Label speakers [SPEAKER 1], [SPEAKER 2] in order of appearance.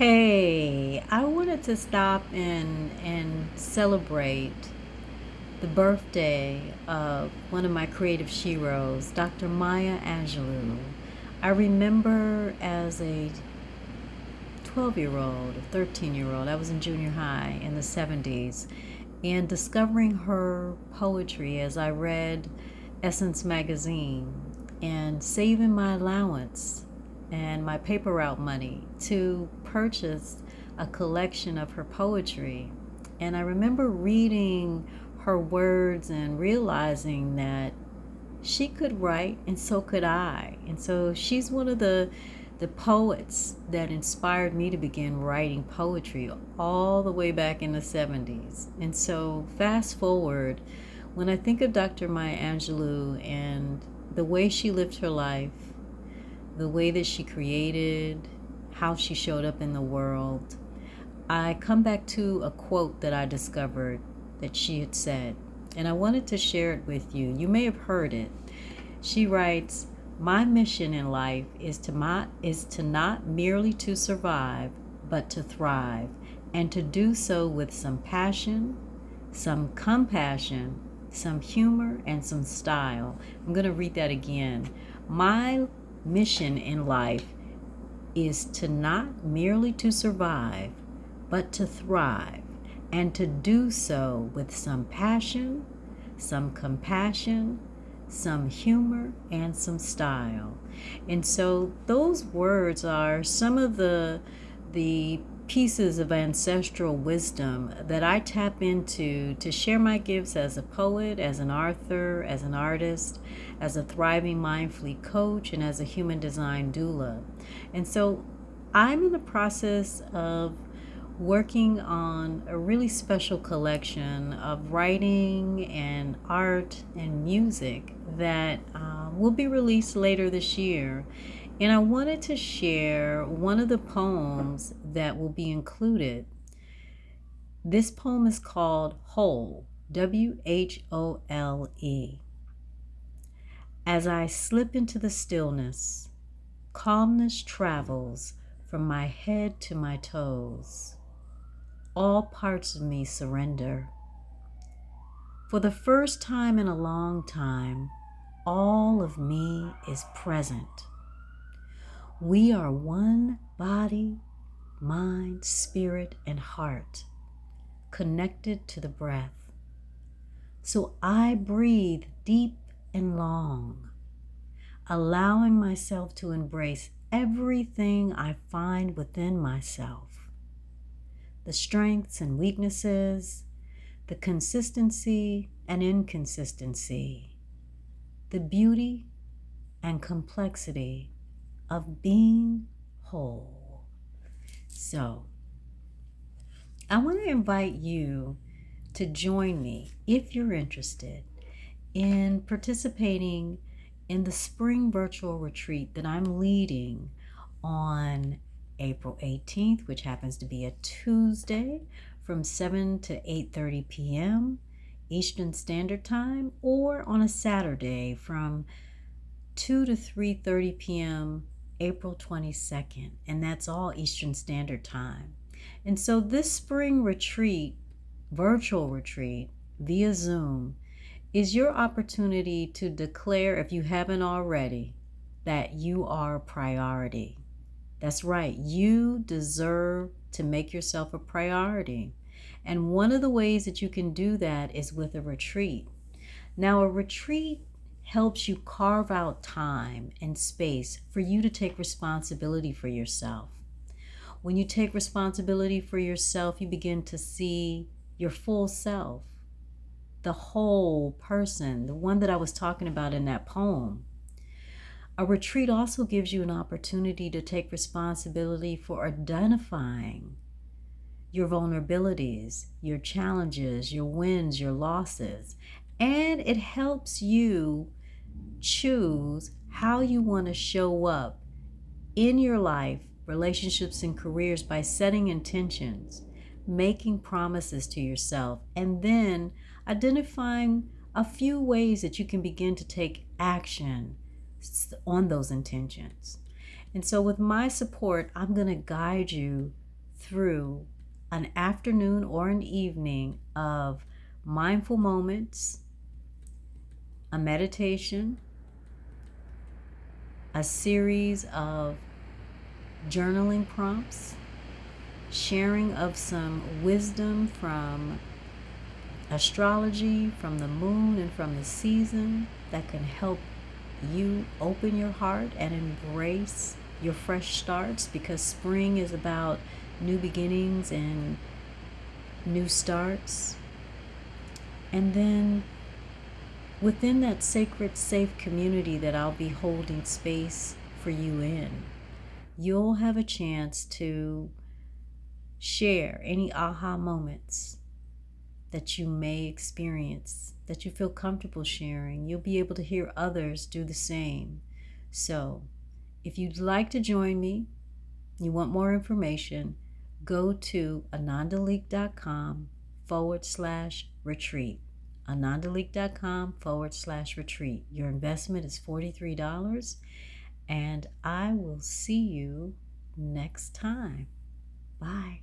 [SPEAKER 1] Hey, I wanted to stop and celebrate the birthday of one of my creative sheroes, Dr. Maya Angelou. I remember as a 12-year-old, a 13-year-old, I was in junior high in the 70s, and discovering her poetry as I read Essence magazine and saving my allowance and my paper route money to purchase a collection of her poetry. And I remember reading her words and realizing that she could write and so could I. And so she's one of the poets that inspired me to begin writing poetry all the way back in the 70s. And so fast forward, when I think of Dr. Maya Angelou and the way she lived her life, the way that she created, how she showed up in the world, I come back to a quote that I discovered that she had said, and I wanted to share it with you. You may have heard it. She writes, "My mission in life is to not merely to survive, but to thrive, and to do so with some passion, some compassion, some humor, and some style." I'm going to read that again. My mission in life is to not merely to survive, but to thrive, and to do so with some passion, some compassion, some humor, and some style. And so those words are some of the pieces of ancestral wisdom that I tap into to share my gifts as a poet, as an author, as an artist, as a thriving mindfully coach, and as a human design doula. And so I'm in the process of working on a really special collection of writing and art and music that will be released later this year. And I wanted to share one of the poems that will be included. This poem is called Whole, Whole. As I slip into the stillness, calmness travels from my head to my toes. All parts of me surrender. For the first time in a long time, all of me is present. We are one body, mind, spirit, and heart, connected to the breath. So I breathe deep and long, allowing myself to embrace everything I find within myself. The strengths and weaknesses, the consistency and inconsistency, the beauty and complexity of being whole. So, I want to invite you to join me, if you're interested, in participating in the spring virtual retreat that I'm leading on April 18th, which happens to be a Tuesday, from 7 to 8:30 p.m. Eastern Standard Time, or on a Saturday from 2 to 3:30 p.m. April 22nd, and that's all Eastern Standard Time. And so this spring retreat, virtual retreat via Zoom, is your opportunity to declare, if you haven't already, that you are a priority. That's right, you deserve to make yourself a priority. And one of the ways that you can do that is with a retreat. Now, a retreat helps you carve out time and space for you to take responsibility for yourself. When you take responsibility for yourself, you begin to see your full self, the whole person, the one that I was talking about in that poem. A retreat also gives you an opportunity to take responsibility for identifying your vulnerabilities, your challenges, your wins, your losses, and it helps you choose how you want to show up in your life, relationships, and careers by setting intentions, making promises to yourself, and then identifying a few ways that you can begin to take action on those intentions. And so with my support, I'm going to guide you through an afternoon or an evening of mindful moments, a meditation, a series of journaling prompts, sharing of some wisdom from astrology, from the moon, and from the season that can help you open your heart and embrace your fresh starts, because spring is about new beginnings and new starts. And then within that sacred, safe community that I'll be holding space for you in, you'll have a chance to share any aha moments that you may experience, that you feel comfortable sharing. You'll be able to hear others do the same. So if you'd like to join me, you want more information, go to anandaleek.com/retreat. anandaleek.com/retreat. Your investment is $43, and I will see you next time. Bye.